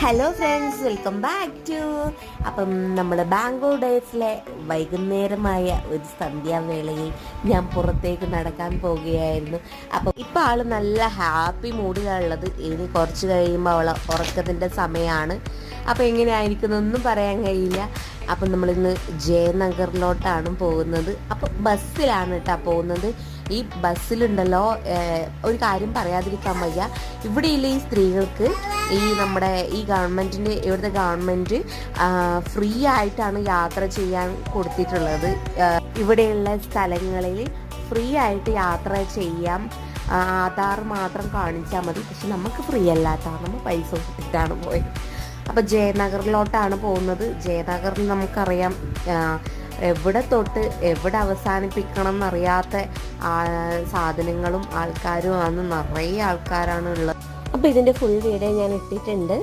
Hello friends, welcome back to appam നമ്മുടെ ബാംഗ്ലൂർ ഡേയ്സിലെ വൈകുന്നേരമായ ഒരു സന്ധ്യാവേളയിൽ ഞാൻ പുറത്തേക്ക് നടക്കാൻ പോവുകയായിരുന്നു. അപ്പം ഇപ്പോൾ ആൾ നല്ല ഹാപ്പി മൂഡിലുള്ളത്. ഇനി കുറച്ച് കഴിയുമ്പോൾ അവൾ ഉറക്കത്തിൻ്റെ സമയമാണ്. അപ്പോൾ എങ്ങനെയായിരിക്കുന്നൊന്നും പറയാൻ കഴിയില്ല. അപ്പം നമ്മളിന്ന് ജയനഗറിലോട്ടാണ് പോകുന്നത്. അപ്പോൾ ബസ്സിലാണ് കേട്ടോ പോകുന്നത്. ഈ ബസ്സിലുണ്ടല്ലോ, ഒരു കാര്യം പറയാതിരിക്കാൻ വയ്യ. ഇവിടെയുള്ള ഈ സ്ത്രീകൾക്ക് നമ്മുടെ ഇവിടുത്തെ ഗവൺമെൻറ് ഫ്രീ ആയിട്ടാണ് യാത്ര ചെയ്യാൻ കൊടുത്തിട്ടുള്ളത്. ഇവിടെയുള്ള സ്ഥലങ്ങളിൽ ഫ്രീ ആയിട്ട് യാത്ര ചെയ്യാം. ആധാർ മാത്രം കാണിച്ചാൽ മതി. പക്ഷെ നമുക്ക് ഫ്രീ അല്ലാത്ത, നമ്മൾ പൈസ കൊടുത്തിട്ടാണ് പോയത്. അപ്പോൾ ജയനഗറിലോട്ടാണ് പോകുന്നത്. ജയനഗറിൽ നമുക്കറിയാം, എവിടെ തൊട്ട് എവിടെ അവസാനിപ്പിക്കണം എന്നറിയാത്ത സാധനങ്ങളും ആൾക്കാരും ആണ്. നിറയെ ആൾക്കാരാണ് ഉള്ളത്. അപ്പോൾ ഇതിൻ്റെ ഫുൾ വീഡിയോ ഞാൻ ഇട്ടിട്ടുണ്ട്.